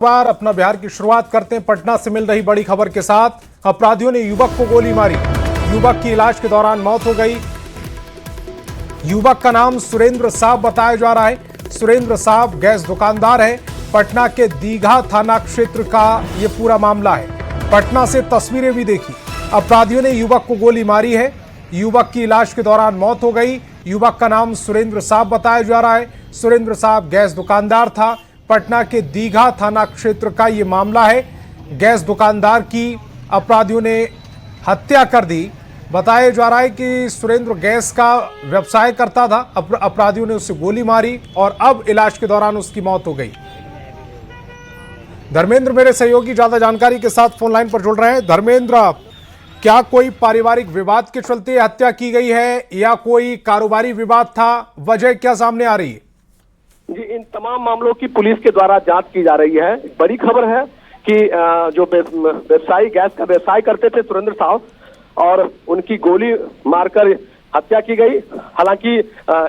बार अपना बिहार की शुरुआत करते हैं पटना से मिल रही बड़ी खबर के साथ। अपराधियों ने युवक को गोली मारी, युवक की इलाज के दौरान मौत हो गई। युवक का नाम सुरेंद्र साहब बताया जा रहा है। सुरेंद्र साहब गैस दुकानदार है। पटना के दीघा थाना क्षेत्र का यह पूरा मामला है। पटना से तस्वीरें भी देखी। अपराधियों ने युवक को गोली मारी है, युवक की इलाज के दौरान मौत हो गई। युवक का नाम सुरेंद्र साहब बताया जा रहा है। सुरेंद्र साहब गैस दुकानदार था। पटना के दीघा थाना क्षेत्र का यह मामला है। गैस दुकानदार की अपराधियों ने हत्या कर दी। बताया जा रहा है कि सुरेंद्र गैस का व्यवसाय करता था। अपराधियों ने उसे गोली मारी और अब इलाज के दौरान उसकी मौत हो गई। धर्मेंद्र मेरे सहयोगी ज्यादा जानकारी के साथ फोन लाइन पर जुड़ रहे हैं। धर्मेंद्र, क्या कोई पारिवारिक विवाद के चलते हत्या की गई है या कोई कारोबारी विवाद था? वजह क्या सामने आ रही है? जी, इन तमाम मामलों की पुलिस के द्वारा जांच की जा रही है। बड़ी खबर है कि जो व्यवसायी गैस का व्यवसाय करते थे सुरेंद्र साहब, और उनकी गोली मारकर हत्या की गई। हालांकि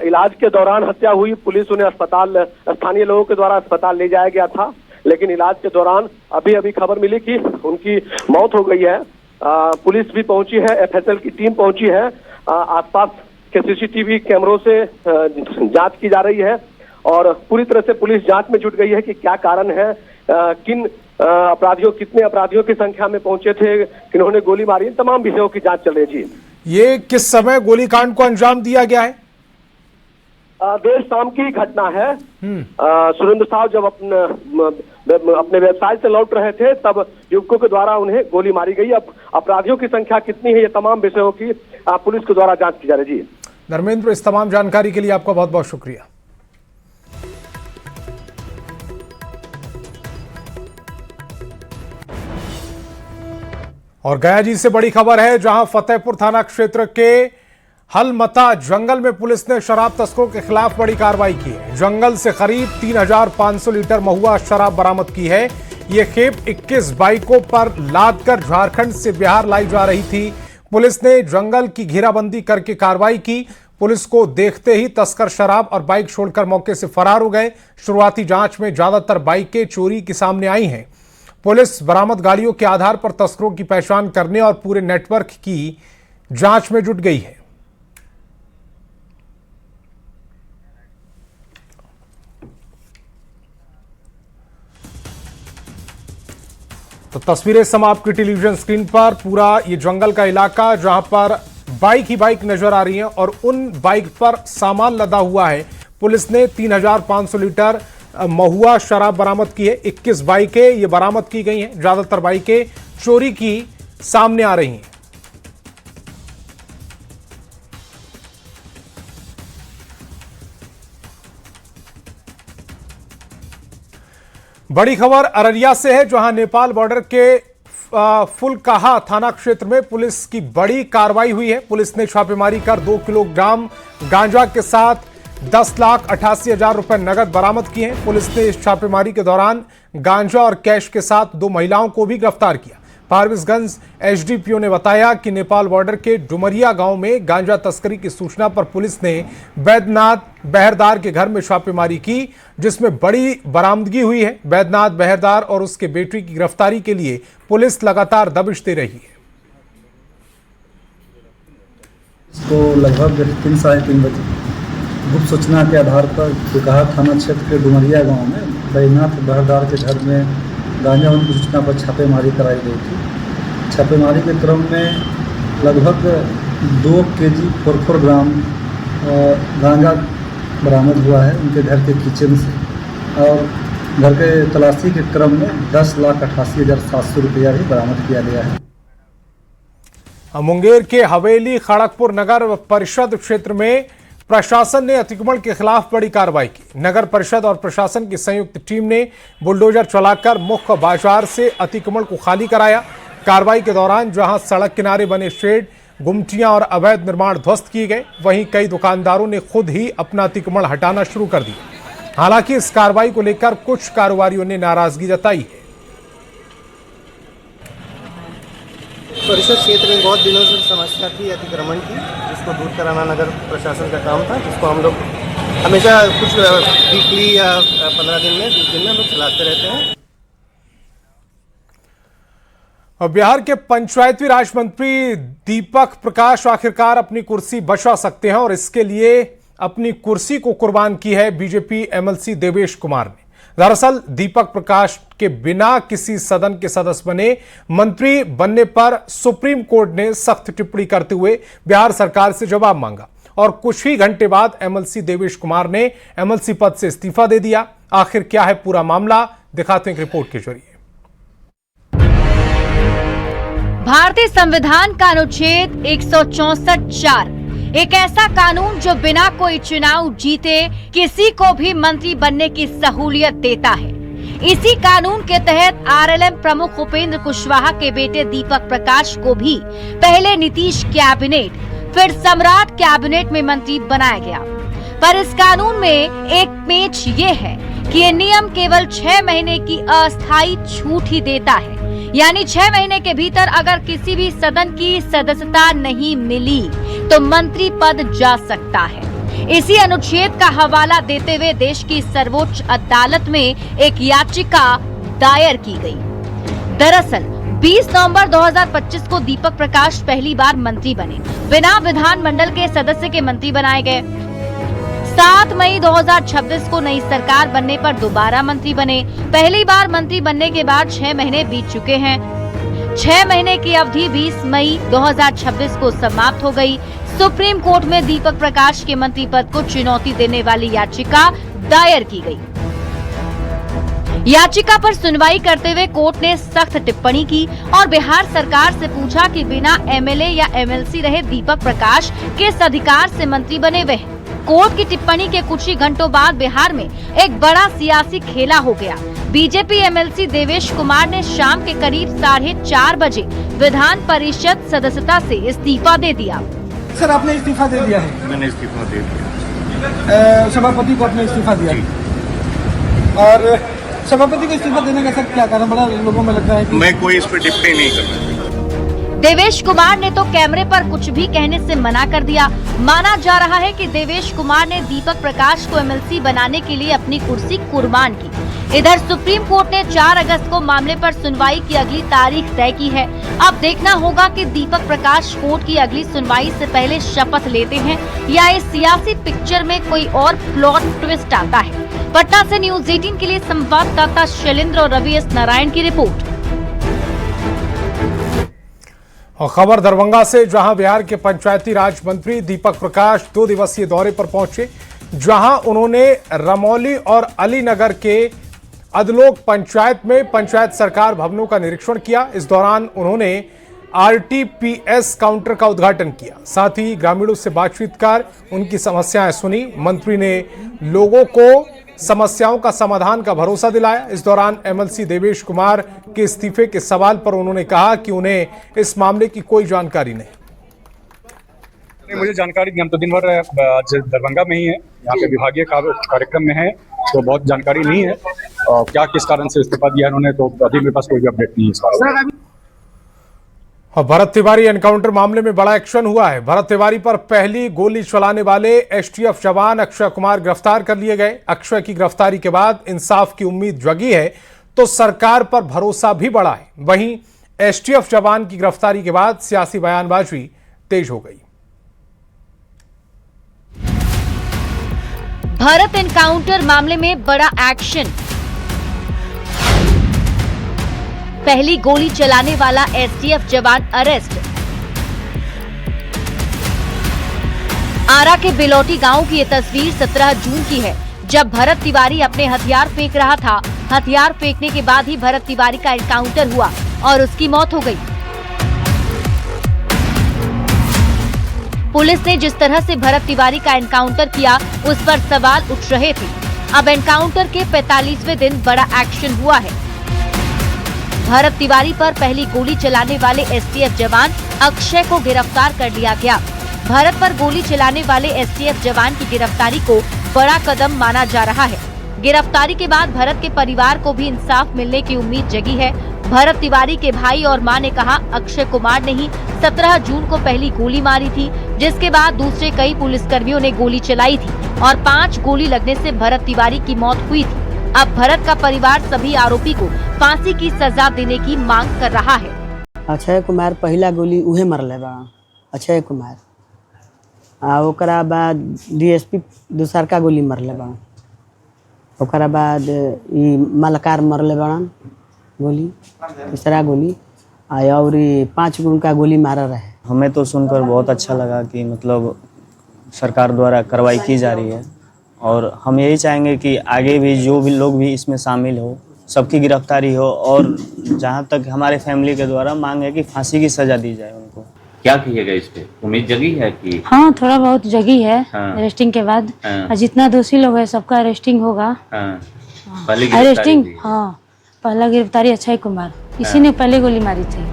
इलाज के दौरान हत्या हुई। पुलिस उन्हें अस्पताल, स्थानीय लोगों के द्वारा अस्पताल ले जाया गया था, लेकिन इलाज के दौरान अभी खबर मिली कि उनकी मौत हो गई है। पुलिस भी पहुंची है, एफएसएल की टीम पहुंची है। आसपास के सीसीटीवी कैमरों से जांच की जा रही है और पूरी तरह से पुलिस जांच में जुट गई है कि क्या कारण है, किन अपराधियों, कितने अपराधियों की संख्या में पहुंचे थे, किन्होंने गोली मारी, इन तमाम विषयों की जांच चल रही है। जी, ये किस समय गोलीकांड को अंजाम दिया गया है? देर शाम की घटना है। सुरेंद्र साहब जब अपने व्यवसाय से लौट रहे थे तब युवकों के द्वारा उन्हें गोली मारी गई। अब अपराधियों की संख्या कितनी है, ये तमाम विषयों की पुलिस के द्वारा जांच की जा रही है। जी धर्मेंद्र, इस तमाम जानकारी के लिए आपका बहुत बहुत शुक्रिया। और गया जी से बड़ी खबर है, जहां फतेहपुर थाना क्षेत्र के हलमता जंगल में पुलिस ने शराब तस्करों के खिलाफ बड़ी कार्रवाई की है। जंगल से करीब 3500 लीटर महुआ शराब बरामद की है। यह खेप 21 बाइकों पर लादकर झारखंड से बिहार लाई जा रही थी। पुलिस ने जंगल की घेराबंदी करके कार्रवाई की। पुलिस को देखते ही तस्कर शराब और बाइक छोड़कर मौके से फरार हो गए। शुरुआती जांच में ज्यादातर बाइकें चोरी की सामने आई हैं। पुलिस बरामद गाड़ियों के आधार पर तस्करों की पहचान करने और पूरे नेटवर्क की जांच में जुट गई है। तो तस्वीरें सम आपकी टेलीविजन स्क्रीन पर। पूरा ये जंगल का इलाका, जहां पर बाइक ही बाइक नजर आ रही हैं और उन बाइक पर सामान लदा हुआ है। पुलिस ने 3500 लीटर महुआ शराब बरामद की है। 21 बाइकें ये बरामद की गई हैं। ज्यादातर बाइकें चोरी की सामने आ रही हैं। बड़ी खबर अररिया से है, जहां नेपाल बॉर्डर के फुलकाहा थाना क्षेत्र में पुलिस की बड़ी कार्रवाई हुई है। पुलिस ने छापेमारी कर 2 किलोग्राम गांजा के साथ 10,88,000 रुपए नगद बरामद किए हैं। पुलिस ने इस छापेमारी के दौरान गांजा और कैश के साथ 2 महिलाओं को भी गिरफ्तार किया। फारबिसगंज एसडीपीओ ने बताया कि नेपाल बॉर्डर के डुमरिया गांव में गांजा तस्करी की सूचना पर पुलिस ने बैद्यनाथ बहरदार के घर में छापेमारी की, जिसमें बड़ी बरामदगी हुई है। बैद्यनाथ बहरदार और उसके बेटे की गिरफ्तारी के लिए पुलिस लगातार दबिश दे रही है। इसको लगभग 3-3:30 बजे गुप्त सूचना के आधार पर फुलकाहा थाना क्षेत्र के डुमरिया गांव में बैद्यनाथ बहरदार के घर में गांजा होने की सूचना पर छापेमारी कराई गई थी। छापेमारी के क्रम में लगभग 2 केजी 4 ग्राम गांजा बरामद हुआ है उनके घर के किचन से, और घर के तलाशी के क्रम में 10,88,700 रुपया भी बरामद किया गया है। मुंगेर के हवेली खड़गपुर नगर परिषद क्षेत्र में प्रशासन ने अतिक्रमण के खिलाफ बड़ी कार्रवाई की। नगर परिषद और प्रशासन की संयुक्त टीम ने बुलडोजर चलाकर मुख्य बाजार से अतिक्रमण को खाली कराया। कार्रवाई के दौरान जहां सड़क किनारे बने शेड, गुमटियां और अवैध निर्माण ध्वस्त किए गए, वहीं कई दुकानदारों ने खुद ही अपना अतिक्रमण हटाना शुरू कर दिया। हालांकि इस कार्रवाई को लेकर कुछ कारोबारियों ने नाराजगी जताई है। परिषद क्षेत्र में बहुत दिनों से समस्या थी अतिक्रमण की, जिसको दूर कराना नगर प्रशासन का काम था, जिसको हम लोग हमेशा कुछ वीकली या 15 दिन में 20 दिन में हम लोग चलाते रहते हैं। और बिहार के पंचायती राज मंत्री दीपक प्रकाश आखिरकार अपनी कुर्सी बचा सकते हैं और इसके लिए अपनी कुर्सी को कुर्बान की है बीजेपी एमएलसी देवेश कुमार ने। दरअसल दीपक प्रकाश के बिना किसी सदन के सदस्य बने मंत्री बनने पर सुप्रीम कोर्ट ने सख्त टिप्पणी करते हुए बिहार सरकार से जवाब मांगा और कुछ ही घंटे बाद एमएलसी देवेश कुमार ने एमएलसी पद से इस्तीफा दे दिया। आखिर क्या है पूरा मामला, दिखाते हैं एक रिपोर्ट के जरिए। भारतीय संविधान का अनुच्छेद 164(4) एक ऐसा कानून जो बिना कोई चुनाव जीते किसी को भी मंत्री बनने की सहूलियत देता है। इसी कानून के तहत आरएलएम प्रमुख उपेंद्र कुशवाहा के बेटे दीपक प्रकाश को भी पहले नीतीश कैबिनेट फिर सम्राट कैबिनेट में मंत्री बनाया गया। पर इस कानून में एक पेच ये है कि ये नियम केवल 6 महीने की अस्थायी छूट ही देता है, यानी 6 महीने के भीतर अगर किसी भी सदन की सदस्यता नहीं मिली तो मंत्री पद जा सकता है। इसी अनुच्छेद का हवाला देते हुए देश की सर्वोच्च अदालत में एक याचिका दायर की गई। दरअसल 20 नवंबर 2025 को दीपक प्रकाश पहली बार मंत्री बने, बिना विधानमंडल के सदस्य के मंत्री बनाए गए। 7 मई 2026 को नई सरकार बनने पर दोबारा मंत्री बने। पहली बार मंत्री बनने के बाद 6 महीने बीत चुके हैं। 6 महीने की अवधि 20 मई 2026 को समाप्त हो गई। सुप्रीम कोर्ट में दीपक प्रकाश के मंत्री पद को चुनौती देने वाली याचिका दायर की गई। याचिका पर सुनवाई करते हुए कोर्ट ने सख्त टिप्पणी की और बिहार सरकार से पूछा कि बिना एमएलए या एमएलसी रहे दीपक प्रकाश किस अधिकार से मंत्री बने हुए हैं। कोर्ट की टिप्पणी के कुछ ही घंटों बाद बिहार में एक बड़ा सियासी खेला हो गया। बीजेपी एमएलसी देवेश कुमार ने शाम के करीब 4:30 बजे विधान परिषद सदस्यता से इस्तीफा दे दिया। सर, आपने इस्तीफा दे दिया है? मैंने इस्तीफा दे दिया। सभापति को आपने इस्तीफा दिया और सभापति को इस्तीफा देने का सर क्या कारण? बड़ा लोगों में लगता है कि मैं कोई इस पर टिप्पणी नहीं करना। देवेश कुमार ने तो कैमरे पर कुछ भी कहने से मना कर दिया। माना जा रहा है कि देवेश कुमार ने दीपक प्रकाश को एमएलसी बनाने के लिए अपनी कुर्सी कुर्बान की। इधर सुप्रीम कोर्ट ने 4 अगस्त को मामले पर सुनवाई की अगली तारीख तय की है। अब देखना होगा कि दीपक प्रकाश कोर्ट की अगली सुनवाई से पहले शपथ लेते हैं या इस सियासी पिक्चर में कोई और प्लॉट ट्विस्ट आता है। पटना से न्यूज 18 के लिए संवाददाता शैलेंद्र और रवि एस नारायण की रिपोर्ट। और खबर दरभंगा से, जहां बिहार के पंचायती राज मंत्री दीपक प्रकाश 2 दिवसीय दौरे पर पहुंचे, जहां उन्होंने रमौली और अलीनगर के अदलोक पंचायत में पंचायत सरकार भवनों का निरीक्षण किया। इस दौरान उन्होंने आरटीपीएस काउंटर का उद्घाटन किया। साथ ही ग्रामीणों से बातचीत कर उनकी समस्याएं सुनी। मंत्री ने लोगों को समस्याओं का समाधान का भरोसा दिलाया। इस दौरान एमएलसी देवेश कुमार के इस्तीफे के सवाल पर उन्होंने कहा कि उन्हें इस मामले की कोई जानकारी नहीं। मुझे जानकारी नहीं, हम तो दिन भर आज दरभंगा में ही है, यहाँ पे विभागीय कार्यक्रम में है, तो बहुत जानकारी नहीं है और क्या किस कारण से इस्तीफा दिया उन्होंने, तो अभी मेरे पास कोई भी अपडेट नहीं है इस बारे में। और भरत तिवारी एनकाउंटर मामले में बड़ा एक्शन हुआ है। भरत तिवारी पर पहली गोली चलाने वाले एसटीएफ जवान अक्षय कुमार गिरफ्तार कर लिए गए। अक्षय की गिरफ्तारी के बाद इंसाफ की उम्मीद जगी है तो सरकार पर भरोसा भी बढ़ा है। वहीं एसटीएफ जवान की गिरफ्तारी के बाद सियासी बयानबाजी तेज हो गई। भरत एनकाउंटर मामले में बड़ा एक्शन। पहली गोली चलाने वाला एसटीएफ जवान अरेस्ट। आरा के बिलोटी गांव की ये तस्वीर 17 जून की है, जब भरत तिवारी अपने हथियार फेंक रहा था। हथियार फेंकने के बाद ही भरत तिवारी का एनकाउंटर हुआ और उसकी मौत हो गई। पुलिस ने जिस तरह से भरत तिवारी का एनकाउंटर किया, उस पर सवाल उठ रहे थे। अब एनकाउंटर के 45वें दिन बड़ा एक्शन हुआ है। भरत तिवारी पर पहली गोली चलाने वाले एसटीएफ जवान अक्षय को गिरफ्तार कर लिया गया। भरत पर गोली चलाने वाले एसटीएफ जवान की गिरफ्तारी को बड़ा कदम माना जा रहा है। गिरफ्तारी के बाद भरत के परिवार को भी इंसाफ मिलने की उम्मीद जगी है। भरत तिवारी के भाई और मां ने कहा, अक्षय कुमार ने ही 17 जून को पहली गोली मारी थी, जिसके बाद दूसरे कई पुलिसकर्मियों ने गोली चलाई थी और 5 गोली लगने से भरत तिवारी की मौत हुई थी। अब भरत का परिवार सभी आरोपी को फांसी की सजा देने की मांग कर रहा है। अक्षय कुमार पहला गोली उहे मरले बा, अक्षय कुमार। ओकरा बाद डीएसपी दूसरका गोली मरले बा। ओकरा बाद ई मलकार मरले बड़न गोली, तीसरा गोली और 5 गो उनका गोली मारा रहे। हमें तो सुनकर बहुत अच्छा लगा कि मतलब सरकार द्वारा कार्रवाई की जा रही है और हम यही चाहेंगे कि आगे भी जो भी लोग भी इसमें शामिल हो सबकी गिरफ्तारी हो और जहां तक हमारे फैमिली के द्वारा मांग है कि फांसी की सज़ा दी जाए उनको। क्या कहिएगा इस पे? उम्मीद जगी है कि हाँ थोड़ा बहुत जगी है। हाँ। अरेस्टिंग के बाद हाँ। जितना दोषी लोग है सबका अरेस्टिंग होगा। हाँ। पहले अरेस्टिंग हाँ पहला गिरफ्तारी अक्षय कुमार, इसी ने पहले गोली मारी थी।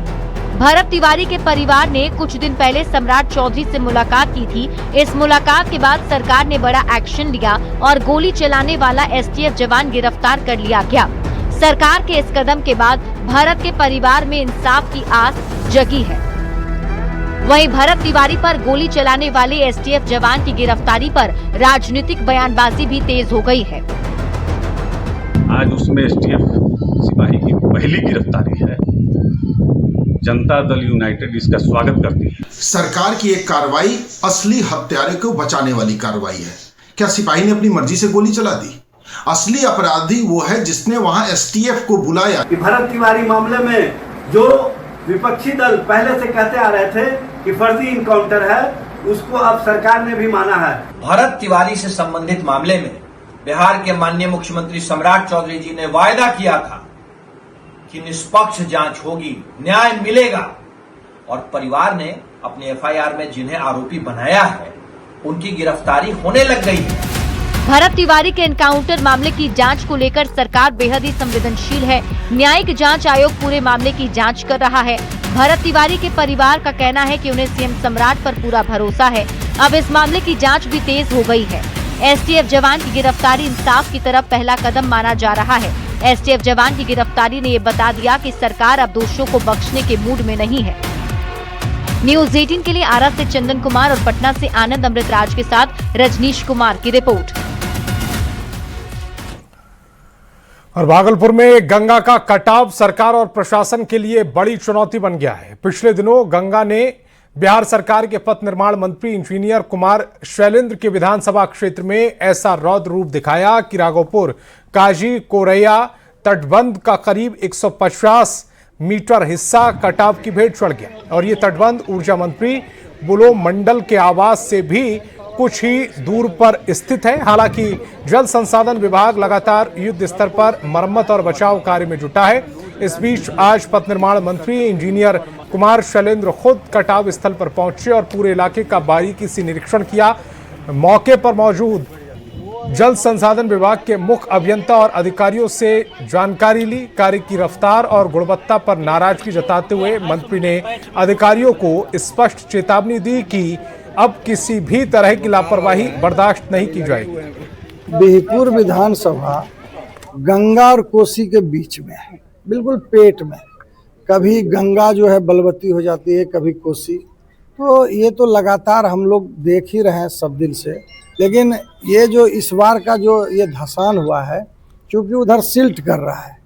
भरत तिवारी के परिवार ने कुछ दिन पहले सम्राट चौधरी से मुलाकात की थी। इस मुलाकात के बाद सरकार ने बड़ा एक्शन लिया और गोली चलाने वाला एसटीएफ जवान गिरफ्तार कर लिया गया। सरकार के इस कदम के बाद भरत के परिवार में इंसाफ की आस जगी है। वहीं भरत तिवारी पर गोली चलाने वाले एसटीएफ जवान की गिरफ्तारी पर राजनीतिक बयानबाजी भी तेज हो गई है। आज उसमें एसटीएफ सिपाही की पहली गिरफ्तारी है। जनता दल यूनाइटेड इसका स्वागत करती है। सरकार की एक कार्रवाई असली हत्यारे को बचाने वाली कार्रवाई है। क्या सिपाही ने अपनी मर्जी से गोली चला दी? असली अपराधी वो है जिसने वहां एसटीएफ को बुलाया। भरत तिवारी मामले में जो विपक्षी दल पहले से कहते आ रहे थे कि फर्जी इनकाउंटर है, उसको अब सरकार ने भी माना है। भरत तिवारी से संबंधित मामले में बिहार के माननीय मुख्यमंत्री सम्राट चौधरी जी ने वायदा किया था कि निष्पक्ष जांच होगी, न्याय मिलेगा और परिवार ने अपने एफआईआर में जिन्हें आरोपी बनाया है उनकी गिरफ्तारी होने लग गई है। भरत तिवारी के एनकाउंटर मामले की जांच को लेकर सरकार बेहद ही संवेदनशील है। न्यायिक जांच आयोग पूरे मामले की जांच कर रहा है। भरत तिवारी के परिवार का कहना है कि उन्हें सीएम सम्राट पर पूरा भरोसा है। अब इस मामले की जांच भी तेज हो गई है। एसटीएफ जवान की गिरफ्तारी इंसाफ की तरफ पहला कदम माना जा रहा है। एसटीएफ जवान की गिरफ्तारी ने ये बता दिया कि सरकार अब दोषियों को बख्शने के मूड में नहीं है। न्यूज़ 18 के लिए आरा से चंदन कुमार और पटना से आनंद अमृतराज के साथ रजनीश कुमार की रिपोर्ट। और भागलपुर में गंगा का कटाव सरकार और प्रशासन के लिए बड़ी चुनौती बन गया है। पिछले दिनों गंगा ने बिहार सरकार के पथ निर्माण मंत्री इंजीनियर कुमार शैलेंद्र के विधानसभा क्षेत्र में ऐसा रौद्र रूप दिखाया कि राघोपुर काजी कोरैया तटबंध का करीब 150 मीटर हिस्सा कटाव की भेंट चढ़ गया और ये तटबंध ऊर्जा मंत्री बुलो मंडल के आवास से भी कुछ ही दूर पर स्थित है। हालांकि जल संसाधन विभाग लगातार युद्ध स्तर पर मरम्मत और बचाव कार्य में जुटा है। इस बीच आज पथ निर्माण मंत्री इंजीनियर कुमार शैलेंद्र खुद कटाव स्थल पर पहुंचे और पूरे इलाके का बारीकी से निरीक्षण किया। मौके पर मौजूद जल संसाधन विभाग के मुख्य अभियंता और अधिकारियों से जानकारी ली। कार्य की रफ्तार और गुणवत्ता पर नाराजगी जताते हुए मंत्री ने अधिकारियों को स्पष्ट चेतावनी दी कि अब किसी भी तरह की लापरवाही बर्दाश्त नहीं की जाएगी। बिहपुर विधानसभा गंगा और कोसी के बीच में है, बिल्कुल पेट में। कभी गंगा जो है बलवती हो जाती है, कभी कोसी। तो ये तो लगातार हम लोग देख ही रहे हैं सब दिन से। लेकिन ये जो इस बार का जो ये धसान हुआ है, क्योंकि उधर सिल्ट कर रहा है,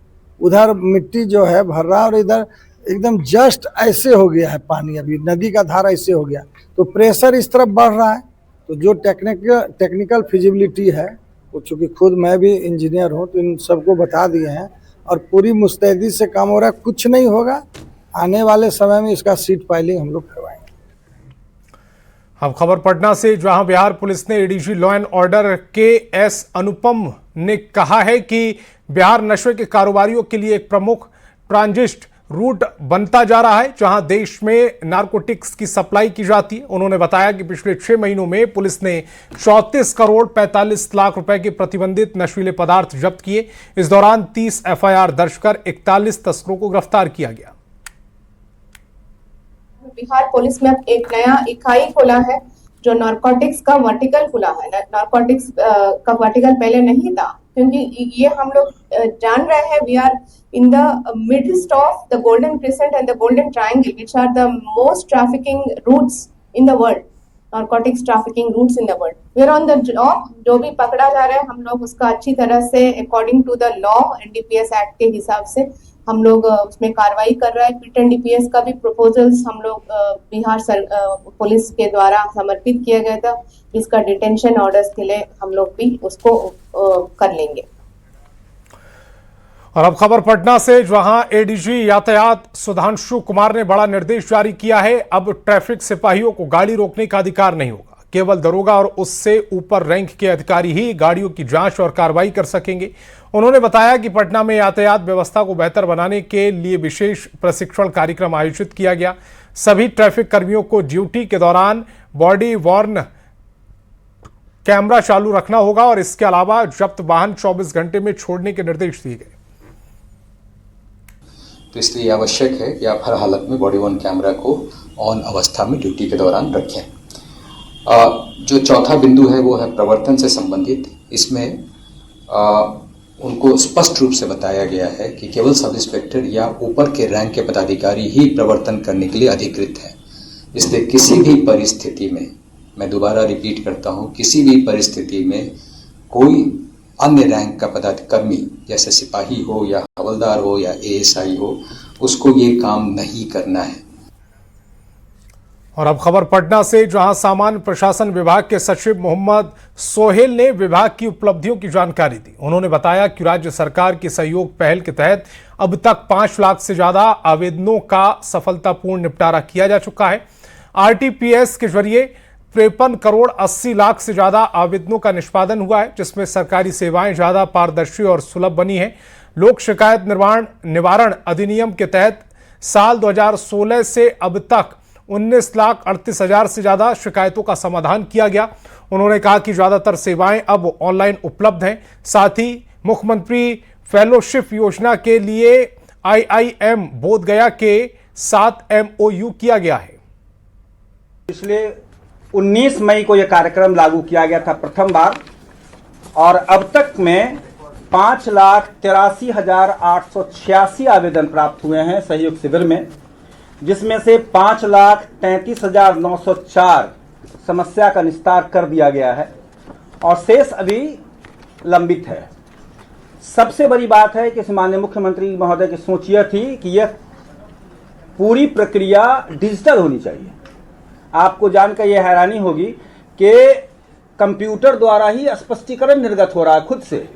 उधर मिट्टी जो है भर रहा है और इधर एकदम जस्ट ऐसे हो गया है पानी, अभी नदी का धारा ऐसे हो गया, तो प्रेशर इस तरफ बढ़ रहा है। तो जो टेक्निकल फिजिबिलिटी है, वो चूँकि खुद मैं भी इंजीनियर हूँ तो इन सबको बता दिए हैं और पूरी मुस्तैदी से काम हो रहा है। कुछ नहीं होगा, आने वाले समय में इसका सीट पाइलिंग हम लोग करवाएंगे। अब खबर पटना से, जहां बिहार पुलिस ने ADG law and order K S. Anupam ने कहा है कि बिहार नशे के कारोबारियों के लिए एक प्रमुख ट्रांजिट रूट बनता जा रहा है, जहां देश में नारकोटिक्स की सप्लाई की जाती है। उन्होंने बताया कि पिछले 6 महीनों में पुलिस ने 34 करोड़ 45 लाख रुपए के प्रतिबंधित नशीले पदार्थ जब्त किए। इस दौरान 30 एफआईआर दर्ज कर 41 तस्करों को गिरफ्तार किया गया। बिहार पुलिस में अब एक नया इकाई खुला है जो नारकोटिक्स का वर्टिकल खुला है। नारकोटिक्स का वर्टिकल पहले नहीं था, क्योंकि ये हम लोग जान रहे हैं we are in the midst of the golden crescent and the golden triangle, which are the most trafficking routes in the world, narcotics trafficking routes in the world. We are on the job. जो भी पकड़ा जा रहा है हम लोग उसका अच्छी तरह से according to the law NDPS Act के हिसाब से हम लोग उसमें कार्रवाई कर रहे हैं। पिट एंड डीपीएस का भी प्रपोजल्स हम लोग बिहार पुलिस के द्वारा समर्पित किया गया था। इसका डिटेंशन ऑर्डर्स के लिए हम लोग भी उसको कर लेंगे। और अब खबर पटना से, जहां एडीजी यातायात सुधांशु कुमार ने बड़ा निर्देश जारी किया है। अब ट्रैफिक सिपाहियों को गाड़ी रोकने का अधिकार नहीं होगा। केवल दरोगा और उससे ऊपर रैंक के अधिकारी ही गाड़ियों की जांच और कार्रवाई कर सकेंगे। उन्होंने बताया कि पटना में यातायात व्यवस्था को बेहतर बनाने के लिए विशेष प्रशिक्षण कार्यक्रम आयोजित किया गया। सभी ट्रैफिक कर्मियों को ड्यूटी के दौरान बॉडी वॉर्न कैमरा चालू रखना होगा और इसके अलावा जब्त वाहन 24 घंटे में छोड़ने के निर्देश दिए गए। तो इसलिए आवश्यक है कि आप हर हालत में बॉडी वॉर्न कैमरा को ऑन अवस्था में ड्यूटी के दौरान रखें। जो चौथा बिंदु है वो है प्रवर्तन से संबंधित। इसमें उनको स्पष्ट रूप से बताया गया है कि केवल सब इंस्पेक्टर या ऊपर के रैंक के पदाधिकारी ही प्रवर्तन करने के लिए अधिकृत हैं। इसलिए किसी भी परिस्थिति में, मैं दोबारा रिपीट करता हूं, किसी भी परिस्थिति में कोई अन्य रैंक का पदाधिकारी जैसे सिपाही हो या हवलदार हो या एएसआई हो, उसको ये काम नहीं करना है। और अब खबर पटना से, जहां सामान्य प्रशासन विभाग के सचिव मोहम्मद सोहेल ने विभाग की उपलब्धियों की जानकारी दी। उन्होंने बताया कि राज्य सरकार की सहयोग पहल के तहत अब तक 5 लाख से ज्यादा आवेदनों का सफलतापूर्ण निपटारा किया जा चुका है। आरटीपीएस के जरिए 53 करोड़ 80 लाख से ज्यादा आवेदनों का निष्पादन हुआ है, जिसमें सरकारी सेवाएं ज्यादा पारदर्शी और सुलभ बनी है। लोक शिकायत निवारण अधिनियम के तहत साल 2016 से अब तक 19,38,000 से ज्यादा शिकायतों का समाधान किया गया। उन्होंने कहा कि ज्यादातर सेवाएं अब ऑनलाइन उपलब्ध हैं। साथ ही मुख्यमंत्री फेलोशिप योजना के लिए IIM बोधगया के साथ MOU किया गया है। पिछले 19 मई को यह कार्यक्रम लागू किया गया था प्रथम बार, और अब तक में 5,83,886 आवेदन प्राप्त हुए हैं सहयोग शिविर में, जिसमें से 5,33,904 समस्या का निस्तार कर दिया गया है और शेष अभी लंबित है। सबसे बड़ी बात है कि माननीय मुख्यमंत्री महोदय की सोच यह थी कि यह पूरी प्रक्रिया डिजिटल होनी चाहिए। आपको जानकर यह हैरानी होगी कि कंप्यूटर द्वारा ही स्पष्टीकरण निर्गत हो रहा है खुद से।